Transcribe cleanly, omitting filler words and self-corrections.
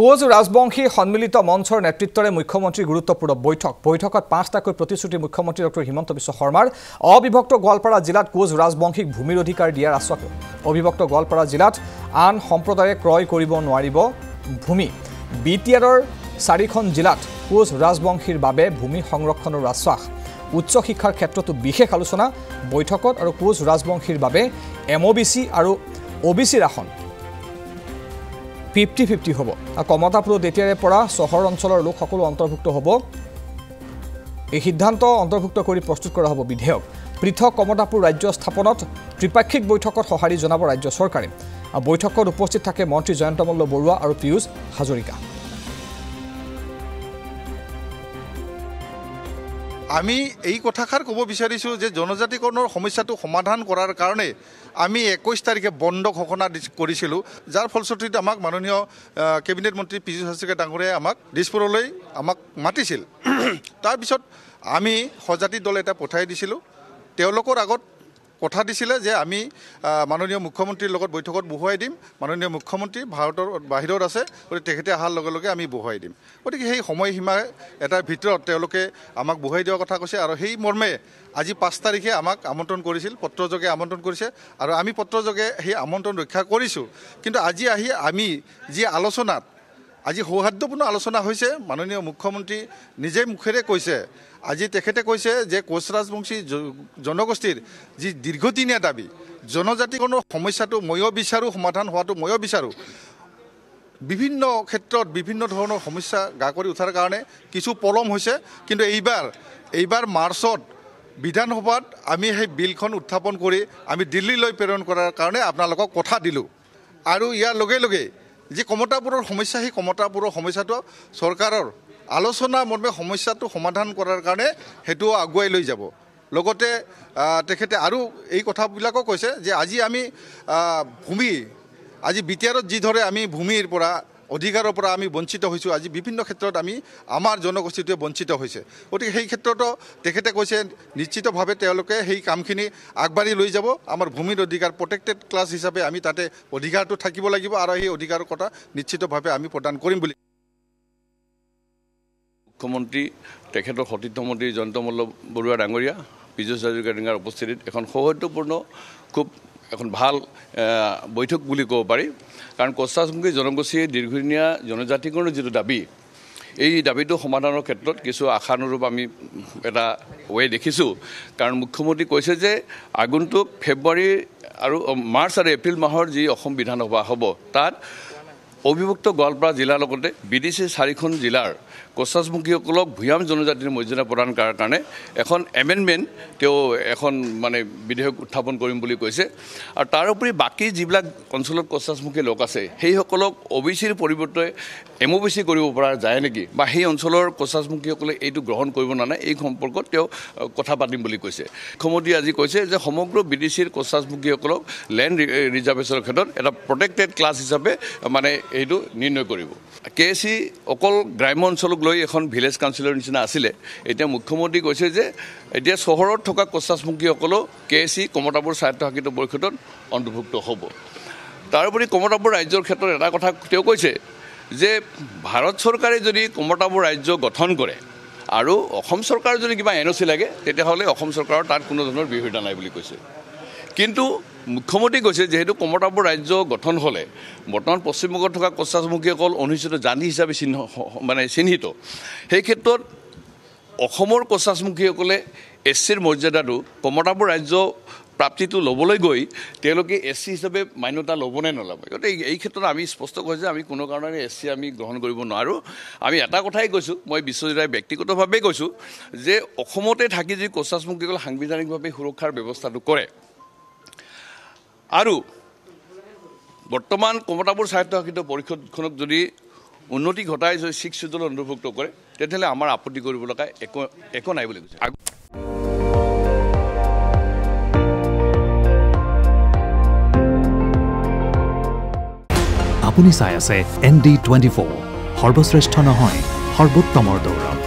কোচ ৰাজবংশী সন্মিলিত মঞ্চৰ নেতৃত্বৰে মুখ্যমন্ত্ৰীৰ গুৰুত্বপূৰ্ণ বৈঠকত 5টাকৈ প্ৰতিশ্ৰুতি মুখ্যমন্ত্ৰী ডক্টৰ হিমন্ত বিশ্ব শৰ্মাৰ অবিভক্ত গোৱালপাৰা জিলাত কোচ ৰাজবংশীক ভূমিৰ অধিকাৰ দিয়াৰ আশ্বাস অবিভক্ত গোৱালপাৰা জিলাত আন সম্প্ৰদায়ে ক্ৰয় কৰিব নোৱাৰিব ভূমি বিটিআৰৰ 4খন জিলাত কোচ ৰাজবংশীৰ বাবে ভূমি সংৰক্ষণৰ আশ্বাস উচ্চ শিক্ষাৰ ক্ষেত্ৰতো বিশেষ আলোচনা বৈঠকত আৰু কোচ ৰাজবংশীৰ বাবে এমওবিসি আৰু ওবিসিৰ আসন 50-50 হ'ব কমতাপুৰত এতিয়াৰে পৰা চহৰ অঞ্চলৰ লোক সকলো অন্তৰ্ভুক্ত হ'ব এই সিদ্ধান্ত অন্তৰ্ভুক্ত কৰি প্ৰস্তুত কৰা হ'ব বিধেয়ক পৃথক কমতাপুৰ ৰাজ্য স্থাপনত ত্ৰিপাক্ষিক বৈঠকত সহাৰি জনাব ৰাজ্য চৰকাৰে বৈঠকত উপস্থিত থাকে মন্ত্ৰী জয়ন্ত মল্ল বৰুৱা আৰু পিয়ুষ হাজৰিকা আমি এই কথাষাৰ ক'ব বিচাৰিছোঁ যে জনজাতিকৰণৰ সমস্যাটো সমাধান কৰাৰ কাৰণে আমি 21 তাৰিখে বন্ধ ঘোষণা কৰিছিলোঁ যাৰ ফলশ্ৰুতিত আমাক মাননীয় কেবিনেট মন্ত্ৰী পিয়ুষ হাজৰিকা ডাঙৰীয়াই আমাক দিছপুৰলৈ আমাক মাতিছিল তাৰপিছত আমি সজাতি দল এটা পঠাই দিছিলোঁ তেওঁলোকৰ আগত কথা দিছিলে যে আমি মাননীয় মুখ্যমন্ত্ৰীৰ লগত বৈঠকত বহুৱাই দিম মাননীয় মুখ্যমন্ত্ৰী ভাৰতৰ বাহিৰত আছে গতিকে তেখেতে অহাৰ লগে লগে আমি বহুৱাই দিম গতিকে সেই সময়সীমা এটাৰ ভিতৰত তেওঁলোকে আমাক বহুৱাই দিয়াৰ কথা কৈছে আৰু সেই মৰ্মে আজি 5 তাৰিখে আমাক আমন্ত্ৰণ কৰিছিল পত্ৰযোগে আমন্ত্ৰণ কৰিছে আৰু আমি পত্ৰযোগে সেই আমন্ত্ৰণ ৰক্ষা কৰিছোঁ কিন্তু আজি আহি আমি যি আলোচনাত আজি সৌহাৰ্দ্যপূৰ্ণ আলোচনা হৈছে মাননীয় মুখ্যমন্ত্ৰী নিজে মুখেৰে কৈছে আজি তেখেতে কৈছে যে কোচ ৰাজবংশী জনগোষ্ঠীৰ যি দীৰ্ঘদিনীয়া দাবী জনজাতিকৰণৰ সমস্যাটো ময়ো বিচাৰোঁ সমাধান হোৱাটো ময়ো বিচাৰোঁ বিভিন্ন ক্ষেত্ৰত বিভিন্ন ধৰণৰ সমস্যা গা কৰি উঠাৰ কাৰণে কিছু পলম হৈছে কিন্তু এইবাৰ মাৰ্চত বিধানসভাত আমি সেই বিলখন উত্থাপন কৰি আমি দিল্লীলৈ প্ৰেৰণ কৰাৰ কাৰণে আপোনালোকক কথা দিলোঁ আৰু ইয়াৰ লগে লগে যি কমতাপুৰৰ সমস্যা সেই কমতাপুৰৰ সমস্যাটো চৰকাৰৰ আলোচনা মৰ্মে সমস্যাটো সমাধান কৰাৰ কাৰণে হেতু আগুৱাই লৈ যাব লগতে তেখেতে আৰু এই কথাবিলাকো কৈছে যে আজি আমি ভূমি আজি বিটিআৰত যি ধৰে আমি ভূমিৰ পৰা অধিকাৰৰ পৰা আমি বঞ্চিত হৈছোঁ আজি বিভিন্ন ক্ষেত্ৰত আমি আমাৰ জনগোষ্ঠীটোৱে বঞ্চিত হৈছে গতিকে সেই ক্ষেত্ৰতো তেখেতে কৈছে নিশ্চিতভাৱে তেওঁলোকে সেই কামখিনি আগবাঢ়ি লৈ যাব আমাৰ ভূমিৰ অধিকাৰ প্ৰটেক্টেড ক্লাছ হিচাপে আমি তাতে অধিকাৰটো থাকিব লাগিব আৰু সেই অধিকাৰৰ কথা নিশ্চিতভাৱে আমি প্ৰদান কৰিম বুলি মুখ্যমন্ত্ৰী তেখেতৰ সতীৰ্থ মন্ত্ৰী জয়ন্ত মল্ল বৰুৱা ডাঙৰীয়া পিয়ুষ হাজৰিকা ডাঙৰীয়াৰ উপস্থিতিত এখন সৌহাৰ্দ্যপূৰ্ণ খুব এখন ভাল বৈঠক বুলি ক'ব পাৰি কাৰণ কোচ ৰাজবংশী জনগোষ্ঠীৰ দীৰ্ঘদিনীয়া জনজাতিকৰণৰ যিটো দাবী এই দাবীটো সমাধানৰ ক্ষেত্ৰত কিছু আশানুৰূপ আমি এটা ৱে দেখিছোঁ কাৰণ মুখ্যমন্ত্ৰী কৈছে যে আগন্তুক ফেব্ৰুৱাৰী আৰু মাৰ্চ আৰু এপ্ৰিল মাহৰ যি অসম বিধানসভা হ'ব তাত অবিভক্ত গোৱালপাৰা জিলাৰ লগতে বিডিচিৰ 4খন জিলাৰ কোচ ৰাজবংশীসকলক ভূঞাম জনজাতিৰ মৰ্যাদা প্ৰদান কৰাৰ কাৰণে এখন এমেণ্ডমেণ্ট তেওঁ এখন মানে বিধেয়ক উত্থাপন কৰিম বুলি কৈছে আৰু তাৰোপৰি বাকী যিবিলাক অঞ্চলত কোচ ৰাজবংশী লোক আছে সেইসকলক ওবিচিৰ পৰিৱৰ্তে এমওবিচি কৰিব পৰা যায় নেকি বা সেই অঞ্চলৰ কোচ ৰাজবংশীসকলে এইটো গ্ৰহণ কৰিব নানে এই সম্পৰ্কত তেওঁ কথা পাতিম বুলি কৈছে মুখ্যমন্ত্ৰী আজি কৈছে যে সমগ্ৰ বিডিচিৰ কোচ ৰাজবংশীসকলক লেণ্ড ৰিজাৰ্ভেশ্যনৰ ক্ষেত্ৰত এটা প্ৰটেক্টেড ক্লাছ হিচাপে মানে এইটো নিৰ্ণয় কৰিব কেএসি অকল গ্ৰাম্য অঞ্চলক লৈ এখন ভিলেজ কাউন্সিলৰ নিচিনা আছিলে এতিয়া মুখ্যমন্ত্ৰী কৈছে যে এতিয়া চহৰত থকা কোচ ৰাজবংশীসকলেও কেএসি কমতাপুৰ স্বায়ত্তশাসিত পৰিষদত অন্তৰ্ভুক্ত হ'ব তাৰোপৰি কমতাপুৰ ৰাজ্যৰ ক্ষেত্ৰত এটা কথা তেওঁ কৈছে যে ভাৰত চৰকাৰে যদি কমতাপুৰ ৰাজ্য গঠন কৰে আৰু অসম চৰকাৰৰ যদি কিবা এনঅচি লাগে তেতিয়াহ'লে অসম চৰকাৰৰ তাত কোনো ধৰণৰ বিৰোধিতা নাই বুলি কৈছে কিন্তু মুখ্যমন্ত্ৰী কৈছে যেহেতু কমতাপুৰ ৰাজ্য গঠন হ'লে বৰ্তমান পশ্চিমবংগত থকা কোচ ৰাজবংশীসকল অনুসূচিত জাতি হিচাপে চিহ্নিত সেই ক্ষেত্ৰত অসমৰ কোচ ৰাজবংশীসকলে এছচিৰ মৰ্যাদাটো কমতাপুৰ ৰাজ্য প্ৰাপ্তিটো ল'বলৈ গৈ তেওঁলোকে এছচি হিচাপে মান্যতা ল'ব নে নল'ব গতিকে এই ক্ষেত্ৰত আমি স্পষ্ট কৈছোঁ যে আমি কোনো কাৰণে এছচি আমি গ্ৰহণ কৰিব নোৱাৰোঁ আমি এটা কথাই কৈছোঁ মই বিশ্বজিৎ ব্যক্তিগতভাৱে কৈছোঁ যে অসমতে থাকি যদি কোচ ৰাজবংশীসকল সাংবিধানিকভাৱে সুৰক্ষাৰ ব্যৱস্থাটো কৰে আৰু বৰ্তমান কমতাপুৰ স্বায়ত্তশাসিত পৰিষদখনক যদি উন্নতি ঘটাই যদি 6 শিডিউলত অন্তৰ্ভুক্ত কৰে তেতিয়াহ'লে আমাৰ আপত্তি কৰিব লগা একো নাই বুলি কৈছে আপুনি চাই আছে ND24 সৰ্বশ্ৰেষ্ঠ নহয় সৰ্বোত্তমৰ দৌৰ